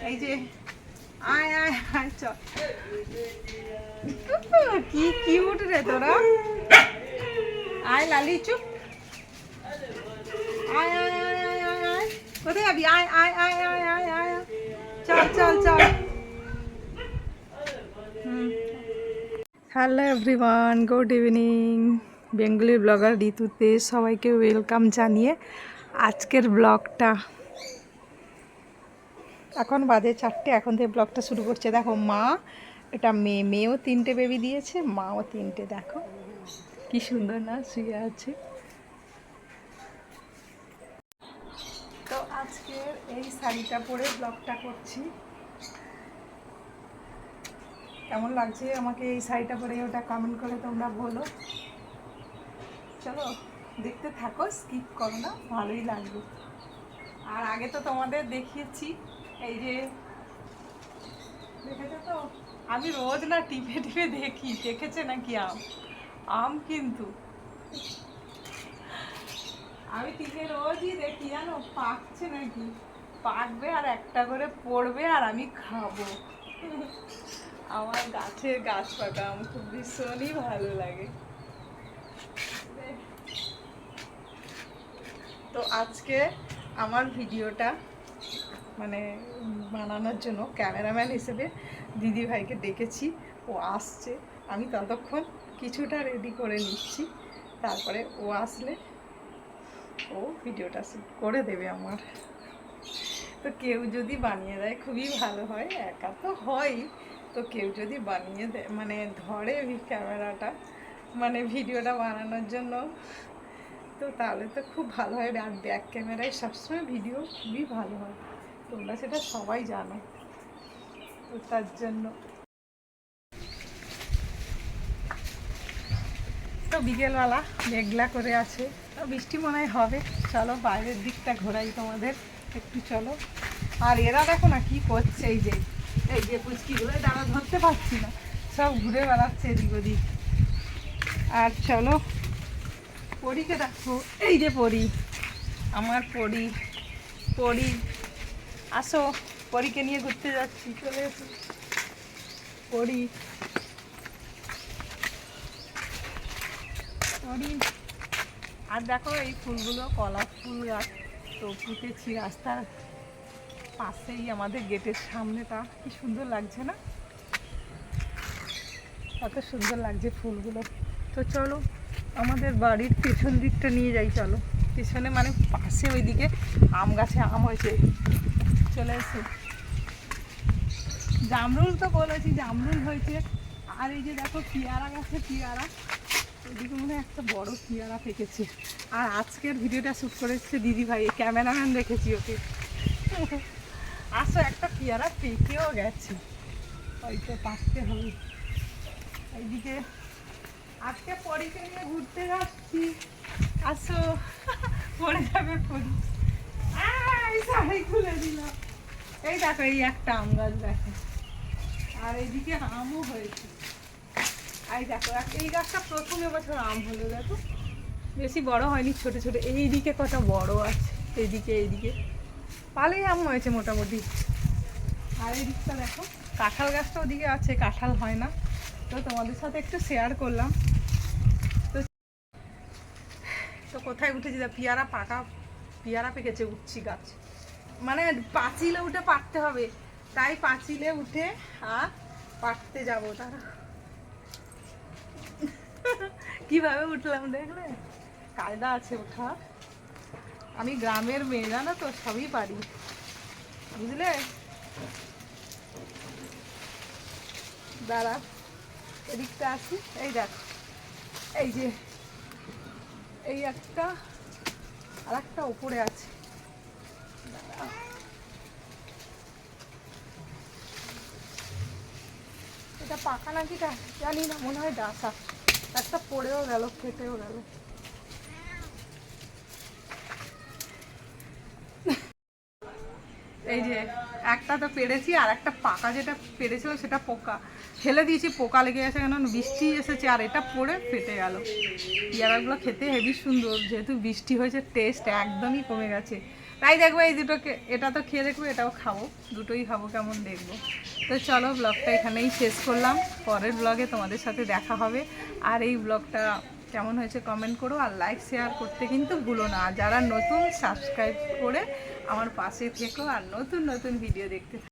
এই যে আয় আয় আয় চল। কি কিউট রে তোরা। আয় লালি চুপ। আয় আয় আয় আয় আয় আয় কোথায় যাবি? আয় আয় আয় আয় আয় আয় চল চল চল। Hello everyone, good evening. Bengali blogger ঋতুতে সবাইকে ওয়েলকাম জানিয়ে আজকের ব্লগটা, এখন বাজে 4টে, এখন থেকে ব্লগটা শুরু করছে। দেখো মা, এটা মেয়েও 3টে বেবি দিয়েছে, মাও 3টে। দেখো কি সুন্দর না শুয়ে আছে। তো আজকের এই শাড়িটা পরে ব্লগটা করছি। কেমন লাগছে আমাকে এই শাড়িটা পরে, ওটা কমেন্ট করে তোমরা বলো। চলো দেখতে থাকো, স্কিপ করো না, ভালোই লাগবে। আর আগে তো তোমাদের দেখিয়েছি, এই যে দেখেছো তো, আমি রোজ না টিপে টিপে দেখি দেখেছে নাকি আম কিন্তু আমি টিপে রোজই দেখি, জানো পাকছে নাকি। পাকবে আর একটা করে পড়বে আর আমি খাবো। আমার গাছের গাছ পাকা আম খুব ভীষণই ভালো লাগে। তো আজকে আমার ভিডিওটা মানে বানানোর জন্য ক্যামেরাম্যান হিসেবে দিদি ভাইকে ডেকেছি, ও আসছে। আমি ততক্ষণ কিছুটা রেডি করে নিচ্ছি, তারপরে ও আসলে ও ভিডিওটা শ্যুট করে দেবে আমার। তো কেউ যদি বানিয়ে দেয় খুবই ভালো হয়, একা তো হয়, তো কেউ যদি বানিয়ে দেয় মানে ধরে ক্যামেরাটা মানে ভিডিওটা বানানোর জন্য, তো তাহলে তো খুব ভালো হয়। আর ব্যাক ক্যামেরায় সবসময় ভিডিও খুবই ভালো হয়, তোমরা সেটা সবাই জানো। তো তার জন্য তো বিকেলবেলা মেঘলা করে আছে, তো বৃষ্টি মনে হয় হবে। চলো বাইরের দিকটা ঘোরাই তোমাদের একটু, চলো। আর এরা দেখো না কি করছে, এই যে পুচকিগুলো দাঁড়া ধরতে পারছি না, সব ঘুরে বেড়াচ্ছে এদিক ওদিক। আর চলো পরীকে দেখো, এই যে পরী, আমার পরী আসো, পরীকে নিয়ে ঘুরতে যাচ্ছি, চলে এসো পরী। আর দেখো এই ফুলগুলো কলা ফুল গাছ, তো পুঁতেছি রাস্তার পাশেই, আমাদের গেটের সামনেটা। কি সুন্দর লাগছে না, কত সুন্দর লাগছে ফুলগুলো। তো চলো আমাদের বাড়ির পেছন দিকটা নিয়ে যাই, চলো পেছনে মানে পাশে ওইদিকে আম গাছে আম হয়েছে, চলে এসো। জামরুল তো বলেছি, জামরুল হয়েছে। আর এই যে দেখো পেয়ারা গাছে পেয়ারা, ওইদিকে মনে হয় একটা বড় পেয়ারা পেকেছে। আর আজকের ভিডিওটা শ্যুট করেছে দিদি ভাই, ক্যামেরাম্যান রেখেছি ওকে। আসো, একটা পেয়ারা পেকেও গেছে, হয়তো পাকতে হবে। এইদিকে আজকে পরীকে নিয়ে ঘুরতে যাচ্ছি, আসো। পড়ে যাবে পরী, শাড়ি খুলে দিলাম। এই দেখো এই একটা আম গাছ দেখো, আর এইদিকে আমও হয়েছে। এই দেখো এই গাছটা প্রথম এবছর আম হলো, দেখো বেশি বড় হয়নি, ছোট ছোট। এইদিকে কটা বড় আছে, এইদিকে ভালোই আম হয়েছে মোটামুটি। আর এই দিকটা দেখো কাঁঠাল গাছটা ওদিকে আছে, কাঁঠাল হয় না, তো তোমাদের সাথে একটু শেয়ার করলাম। তো কোথায় উঠেছি, পেয়ারা পাকা পেয়ারা পেকেছে, উঠছি গাছ, মানে পাঁচিলে উঠে পাকতে হবে, তাই পাঁচিলে উঠে আর পাকতে যাব। তারা কিভাবে উঠলাম দেখলে, কায়দা আছে ওঠা। আমি গ্রামের মেয়ে, জানো তো, সবই পারি, বুঝলে। দাঁড়া এদিকটা আসি, এই দেখো এই যে এই একটা আর একটা উপরে আছে, এটা পাকা নাকি জানি না, মনে হয় ডাসা। একটা পড়েও গেল, ফেটেও গেল। এই যে একটা তো পেরেছি, আর একটা পাকা যেটা পেরেছিল সেটা পোকা ফেলে দিয়েছি, পোকা লেগে গেছে, কেন বৃষ্টি এসেছে, আর এটা পড়ে ফেটে গেল। পেয়ারাগুলো খেতে হেবি সুন্দর, যেহেতু বৃষ্টি হয়েছে টেস্ট একদমই কমে গেছে। তাই দেখবো এই দুটোকে, এটা তো খেয়ে দেখবো, এটাও খাবো, দুটোই খাবো কেমন দেখবো। তো চলো ব্লগটা এখানেই শেষ করলাম, পরের ব্লগে তোমাদের সাথে দেখা হবে। আর এই ব্লগটা কেমন হয়েছে কমেন্ট করো, আর লাইক শেয়ার করতে কিন্তু ভুলো না। যারা নতুন সাবস্ক্রাইব করে আমার পাশে থেকো আর নতুন নতুন ভিডিও দেখতে